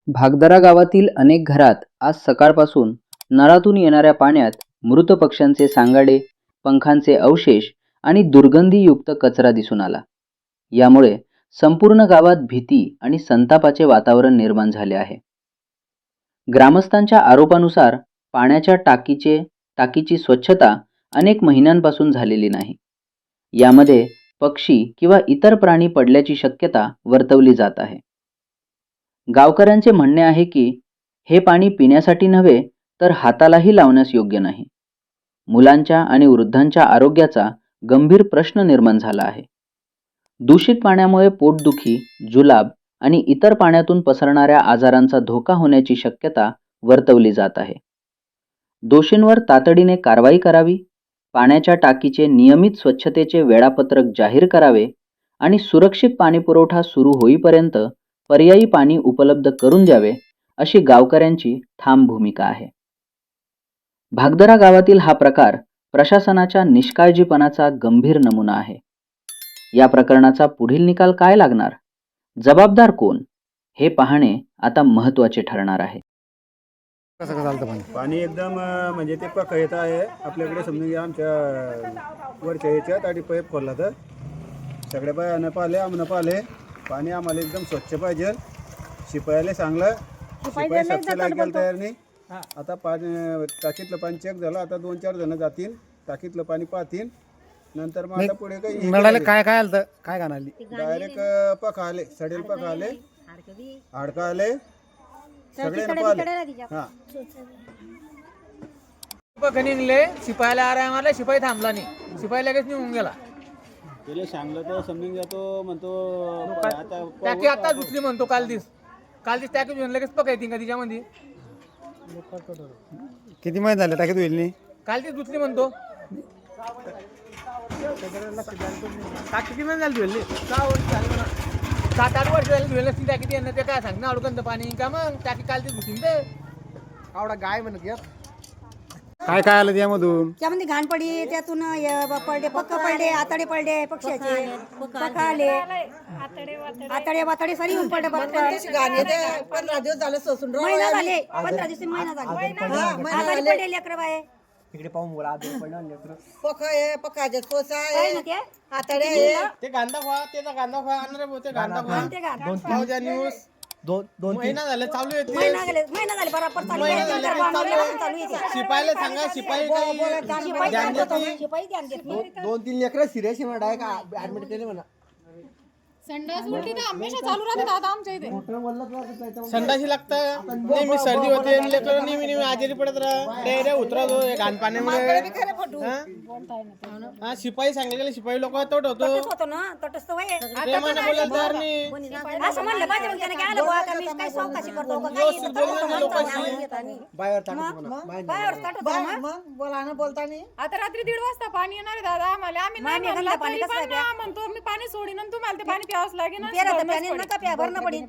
भागदरा गावातील अनेक घरात आज सकाळपासून नळातून येणाऱ्या पाण्यात मृत पक्ष्यांचे सांगाडे, पंखांचे अवशेष आणि दुर्गंधीयुक्त कचरा दिसून आला. यामुळे संपूर्ण गावात भीती आणि संतापाचे वातावरण निर्माण झाले आहे. ग्रामस्थांच्या आरोपानुसार पाण्याच्या टाकीची स्वच्छता अनेक महिन्यांपासून झालेली नाही. यामध्ये पक्षी किंवा इतर प्राणी पडल्याची शक्यता वर्तवली जात आहे. गावकऱ्यांचे म्हणणे आहे की हे पाणी पिण्यासाठी नव्हे तर हातालाही लावण्यास योग्य नाही. मुलांच्या आणि वृद्धांच्या आरोग्याचा गंभीर प्रश्न निर्माण झाला आहे. दूषित पाण्यामुळे पोटदुखी, जुलाब आणि इतर पाण्यातून पसरणाऱ्या आजारांचा धोका होण्याची शक्यता वर्तवली जात आहे. दोषींवर तातडीने कारवाई करावी, पाण्याच्या टाकीचे नियमित स्वच्छतेचे वेळापत्रक जाहीर करावे आणि सुरक्षित पाणीपुरवठा सुरू होईपर्यंत पर्यायी पाणी उपलब्ध करून द्यावे, अशी गावकऱ्यांची ठाम भूमिका आहे. भागदरा गावातील हा प्रकार प्रशासनाच्या निष्काळजीपणाचा गंभीर नमुना आहे. या प्रकरणाचा पुढील निकाल काय लागणार, जबाबदार कोण, हे पाहणे आता महत्त्वाचे ठरणार आहे. कसं कसं चालतं पाणी? पाणी एकदम म्हणजे ते पक्क येत आहे आपल्याकडे. समजून घ्या आमच्या वरच्या याच्यात आणि पाईप खोलला तर सगळ्या बायानं पाहिले, आमनं पाहिले. पाणी आम्हाला एकदम स्वच्छ पाहिजे. शिपायाला सांगलं, शिपाई सबसे गेलं तयार नाही. आता पाणी टाकीतलं पाणी चेक झालं. आता 2-4 जण जातील, टाकीतलं पाणी पाहतील, नंतर मग आता पुढे काही नळाला काय काय आलं, काय घाण आली? डायरेक्ट पक्का आले, सडेल पक्का आले, हाडका आले, सगळे पाहिले. हां पकडी निघले, शिपायला आराम आला, शिपाई थांबला नाही, शिपाई लगेच निघून गेला. त्याला सांगलं तर समजून जातो, म्हणतो आता टाकी आता दुसरी म्हणतो काल दिस टाकी घेऊन लगेच पकायती का तिच्यामध्ये. किती महिने झाले टाकीत होईल नाही? काल ती दुसरी म्हणतो टाकी किती महिने झाली धुवेल? 7-8 वर्ष झाली धुवेल नसतील टाकी. त्यांना ते काय सांग ना अडकंत पाणी का, मग टाकी काल ती दुसरी ते आवडा गाय म्हणत घ्या. काय काय आलं त्यामधून? त्यामध्ये घाण पडी, त्यातून पडले, पक्क पडले, आतडे पडले, पक्ष्याचे पक्का आले, आतडे वातडे सारी येऊन पडले. 15 दिवस झाले सोसून महिना झाले, 15 दिवस महिना झाले. आजारी पडले लेकरं बाय. पकाचे पोचा काय ना ते? आतडे ते गांधा खवा, त्याचा गांधा खवा आणणार होते. गांधा ते घाण. खवा न्यूज 2 महिना झाले चालू येते. महिना झाले बरोबर चालू आहे. नंतर बांधवायला चालू आहे. शिपायला सांगा, शिपाई काही शिपाई ध्यान देतो, शिपाई ध्यान देत नाही. 2-3 लेकरं सिरियस म्हणा ऍडमिट केले म्हणा. संडास उलटी तर हमेशा चालू राहते आता आमच्या इथे. संडाशी लागतं नेहमी, सर्दी होते, लेकरं नेहमी आजारी पडत राहा, डायरिया उतरतो घाण पाण्यामुळे. हा शिपाई सांगितलेले, शिपाई लोक तोट होतो. तटच होतो ना, तटच तर वय. प्रेमाने बोलायला तयार नाही. असं म्हणलं पाहिजे मग त्याने काय आलं बुवा, का मी काय सावकाशी करतो का काही, तर तटच होतं माणसाने. बाहेर टाकतो बाहेर तटच होतं मग. मग बोलाना बोलताना आता रात्री 1:30 वाजता पाणी येणार आहे दादा आम्हाला. आम्ही नाही आम्ही म्हणलं गंगा पाणी तरी कसं पण प्या? म्हणतो मी पाणी सोडीन आणि तुम्हाला ते पाणी प्यावंच लागेल. पेरा तर त्याने नका प्या, भरणं पडीन.